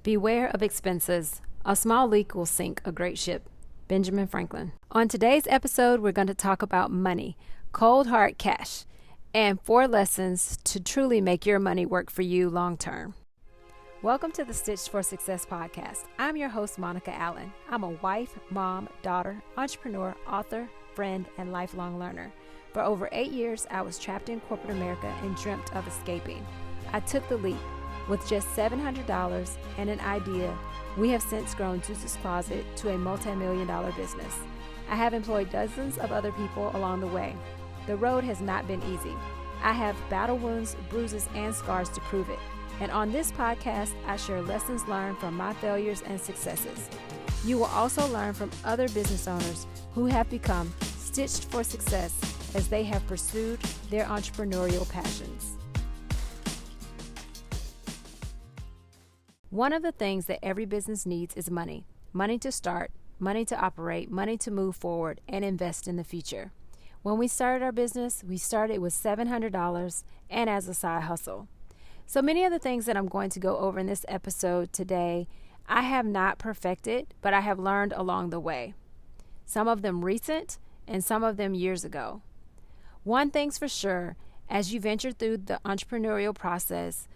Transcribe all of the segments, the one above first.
Beware of expenses. A small leak will sink a great ship. Benjamin Franklin. On today's episode, we're going to talk about money, cold hard cash, and 4 lessons to truly make your money work for you long term. Welcome to the Stitched for Success podcast. I'm your host, Monica Allen. I'm a wife, mom, daughter, entrepreneur, author, friend, and lifelong learner. For over 8 years, I was trapped in corporate America and dreamt of escaping. I took the leap. With just $700 and an idea, we have since grown Zeus's Closet to a multi-million-dollar business. I have employed dozens of other people along the way. The road has not been easy. I have battle wounds, bruises, and scars to prove it. And on this podcast, I share lessons learned from my failures and successes. You will also learn from other business owners who have become stitched for success as they have pursued their entrepreneurial passions. One of the things that every business needs is money. Money to start, money to operate, money to move forward, and invest in the future. When we started our business, we started with $700 and as a side hustle. So many of the things that I'm going to go over in this episode today, I have not perfected, but I have learned along the way. Some of them recent and some of them years ago. One thing's for sure, as you venture through the entrepreneurial process,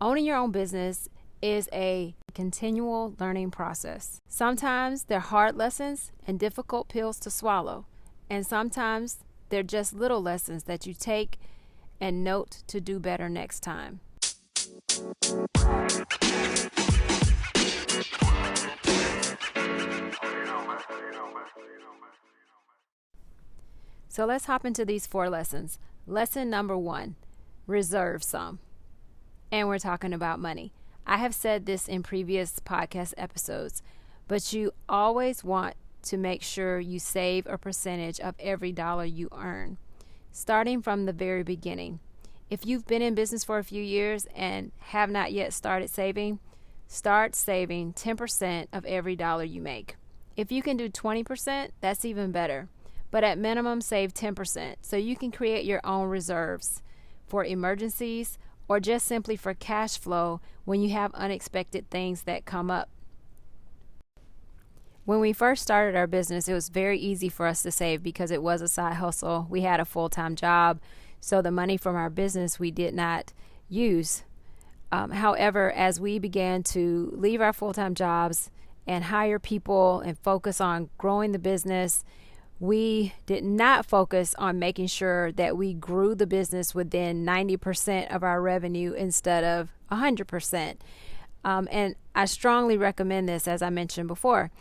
owning your own business is a continual learning process. Sometimes they're hard lessons and difficult pills to swallow, and sometimes they're just little lessons that you take and note to do better next time. So let's hop into these 4 lessons. Lesson number 1, reserve some. And we're talking about money. I have said this in previous podcast episodes, but you always want to make sure you save a percentage of every dollar you earn, starting from the very beginning. If you've been in business for a few years and have not yet started saving, start saving 10% of every dollar you make. If you can do 20%, that's even better. But at minimum, save 10% so you can create your own reserves for emergencies or just simply for cash flow when you have unexpected things that come up. When we first started our business, it was very easy for us to save because it was a side hustle. We had a full-time job, so the money from our business we did not use. However, as we began to leave our full-time jobs and hire people and focus on growing the business, we did not focus on making sure that we grew the business within 90% of our revenue instead of 100%. And I strongly recommend this, as I mentioned before.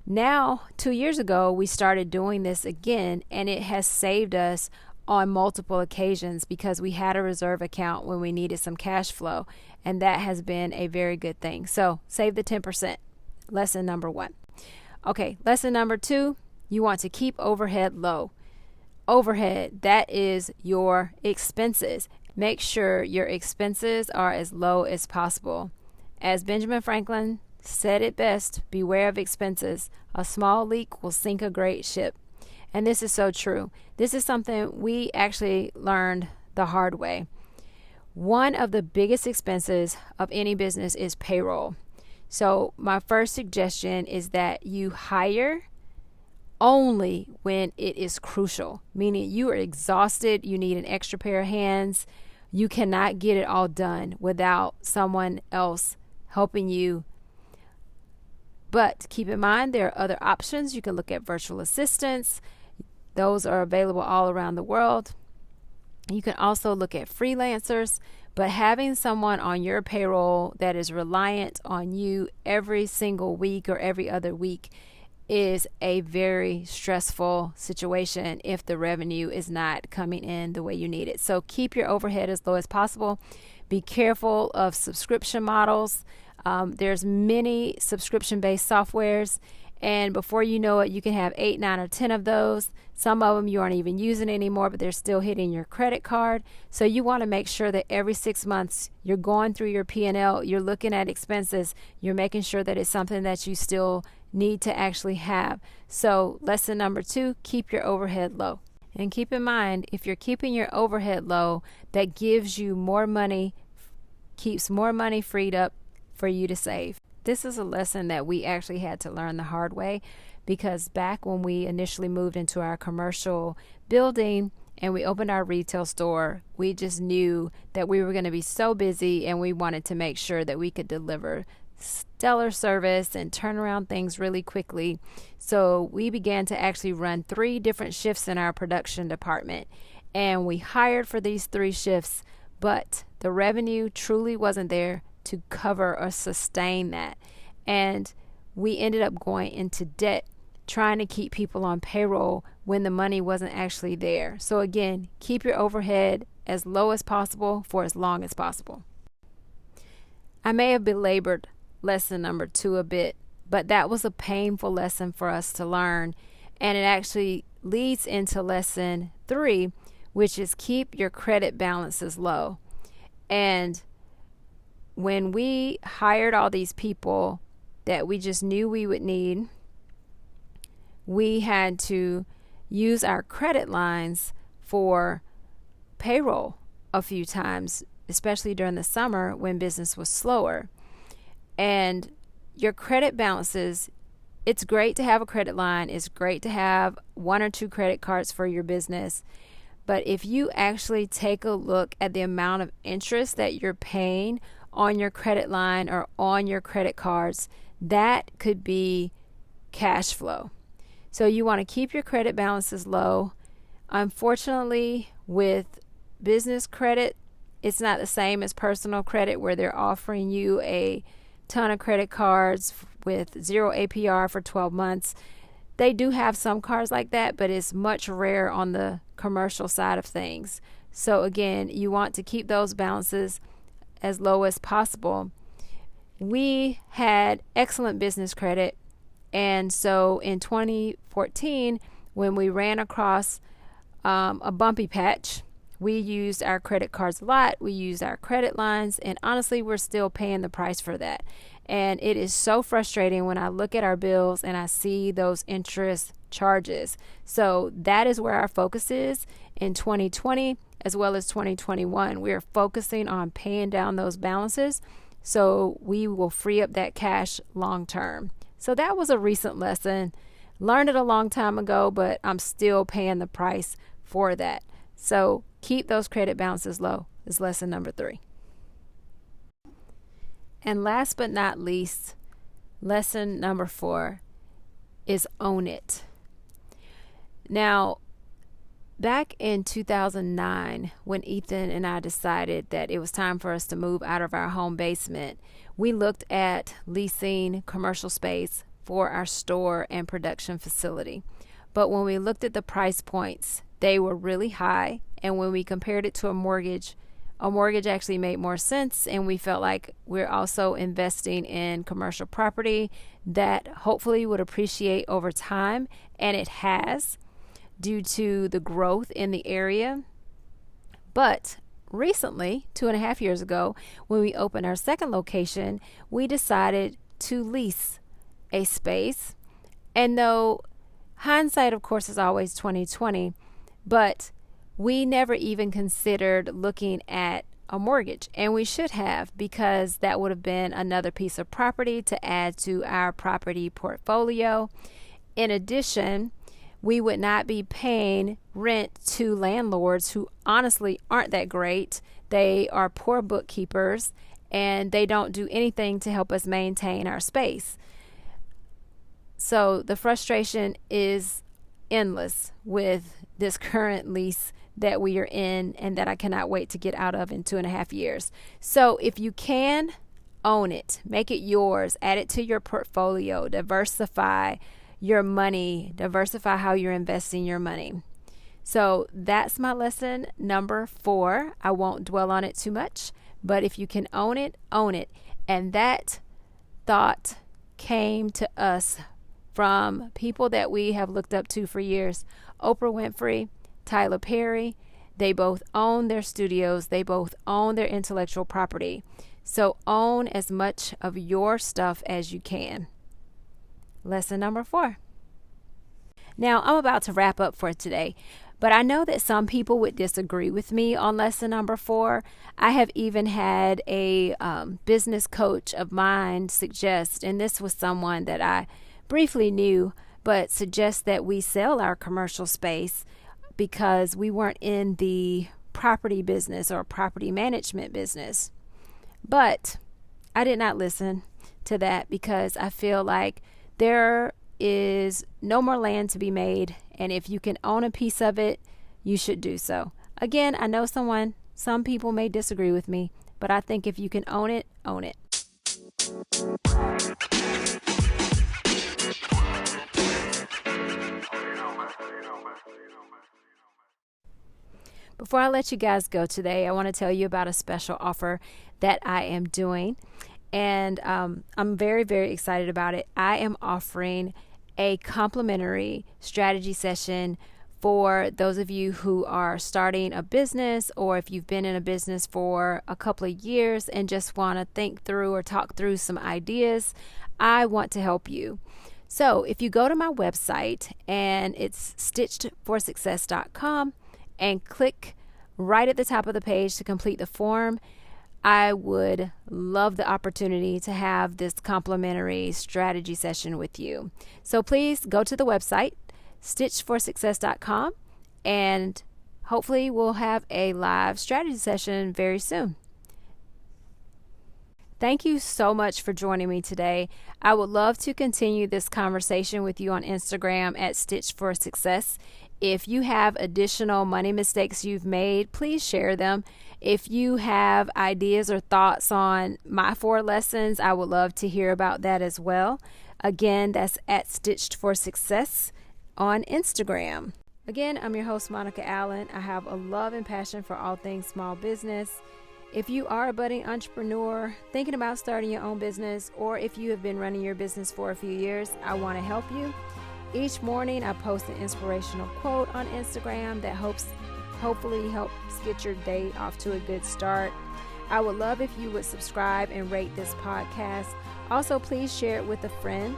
Now, 2 years ago, we started doing this again, and it has saved us on multiple occasions because we had a reserve account when we needed some cash flow, and that has been a very good thing. So save the 10%. Lesson number 1. Okay, lesson number 2. You want to keep overhead low. Overhead, that is your expenses. Make sure your expenses are as low as possible. As Benjamin Franklin said it best, beware of expenses. A small leak will sink a great ship. And this is so true. This is something we actually learned the hard way. One of the biggest expenses of any business is payroll. So my first suggestion is that you hire only when it is crucial, meaning you are exhausted, you need an extra pair of hands, you cannot get it all done without someone else helping you. But keep in mind, there are other options. You can look at virtual assistants. Those are available all around the world. You can also look at freelancers, but having someone on your payroll that is reliant on you every single week or every other week is a very stressful situation if the revenue is not coming in the way you need it. So keep your overhead as low as possible. Be careful of subscription models. There's many subscription-based softwares, and before you know it, you can have 8, 9, or 10 of those. Some of them you aren't even using anymore, but they're still hitting your credit card. So you want to make sure that every 6 months you're going through your P&L, you're looking at expenses, you're making sure that it's something that you still need to actually have. So lesson number 2, keep your overhead low. And keep in mind, if you're keeping your overhead low, that gives you more money, keeps more money freed up for you to save. this is a lesson that we actually had to learn the hard way, because back when we initially moved into our commercial building and we opened our retail store, we just knew that we were going to be so busy, and we wanted to make sure that we could deliver stellar service and turn around things really quickly. So we began to actually run 3 different shifts in our production department, and we hired for these 3 shifts, but the revenue truly wasn't there to cover or sustain that. And we ended up going into debt trying to keep people on payroll when the money wasn't actually there. So again, keep your overhead as low as possible for as long as possible. I may have belabored lesson number 2 a bit, but that was a painful lesson for us to learn. And it actually leads into lesson 3, which is keep your credit balances low. And when we hired all these people that we just knew we would need, we had to use our credit lines for payroll a few times, especially during the summer when business was slower. And your credit balances, it's great to have a credit line. It's great to have 1 or 2 credit cards for your business. But if you actually take a look at the amount of interest that you're paying on your credit line or on your credit cards, that could be cash flow. So you want to keep your credit balances low. Unfortunately, with business credit, it's not the same as personal credit, where they're offering you a ton of credit cards with 0 APR for 12 months. They do have some cards like that, but it's much rare on the commercial side of things. So again, you want to keep those balances as low as possible. We had excellent business credit. And so in 2014, when we ran across a bumpy patch, we used our credit cards a lot. We used our credit lines. And honestly, we're still paying the price for that. And it is so frustrating when I look at our bills and I see those interest charges. So that is where our focus is in 2020 as well as 2021. We are focusing on paying down those balances so we will free up that cash long term. So that was a recent lesson. Learned it a long time ago, but I'm still paying the price for that. So keep those credit balances low is lesson number 3. And last but not least, lesson number 4 is own it. Now, back in 2009, when Ethan and I decided that it was time for us to move out of our home basement, we looked at leasing commercial space for our store and production facility. But when we looked at the price points, they were really high. And when we compared it to a mortgage actually made more sense. And we felt like we're also investing in commercial property that hopefully would appreciate over time. And it has, due to the growth in the area. But recently, 2.5 years ago, when we opened our second location, we decided to lease a space. And though hindsight, of course, is always 20/20, but we never even considered looking at a mortgage, and we should have, because that would have been another piece of property to add to our property portfolio. In addition, we would not be paying rent to landlords who honestly aren't that great. They are poor bookkeepers, and they don't do anything to help us maintain our space. So the frustration is endless with this current lease that we are in and that I cannot wait to get out of in 2.5 years. So if you can, own it, make it yours, add it to your portfolio, diversify your money, diversify how you're investing your money. So that's my lesson number 4. I won't dwell on it too much, but if you can own it, own it. And that thought came to us from people that we have looked up to for years. Oprah Winfrey, Tyler Perry, they both own their studios. They both own their intellectual property. So own as much of your stuff as you can. Lesson number 4. Now, I'm about to wrap up for today, But I know that some people would disagree with me on lesson number 4. I have even had a business coach of mine suggest, and this was someone that I briefly knew, but suggest that we sell our commercial space because we weren't in the property business or property management business. But I did not listen to that because I feel like there is no more land to be made, and if you can own a piece of it, you should do so. Again, I know some people may disagree with me, but I think if you can own it, own it. Before I let you guys go today, I want to tell you about a special offer that I am doing, and I'm very, very excited about it. I am offering a complimentary strategy session for those of you who are starting a business, or if you've been in a business for a couple of years and just want to think through or talk through some ideas. I want to help you. So if you go to my website, and it's stitchedforsuccess.com, and click right at the top of the page to complete the form, I would love the opportunity to have this complimentary strategy session with you. So please go to the website, stitchedforsuccess.com, and hopefully we'll have a live strategy session very soon. Thank you so much for joining me today. I would love to continue this conversation with you on Instagram at Stitched for Success. If you have additional money mistakes you've made, please share them. If you have ideas or thoughts on my 4 lessons, I would love to hear about that as well. Again, that's at Stitched for Success on Instagram. Again, I'm your host, Monica Allen. I have a love and passion for all things small business. If you are a budding entrepreneur thinking about starting your own business, or if you have been running your business for a few years, I want to help you. Each morning I post an inspirational quote on Instagram that hopefully helps get your day off to a good start. I would love if you would subscribe and rate this podcast. Also, please share it with a friend.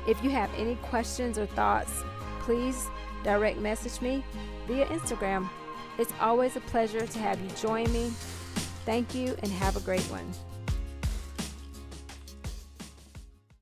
If you have any questions or thoughts, please direct message me via Instagram. It's always a pleasure to have you join me. Thank you and have a great one.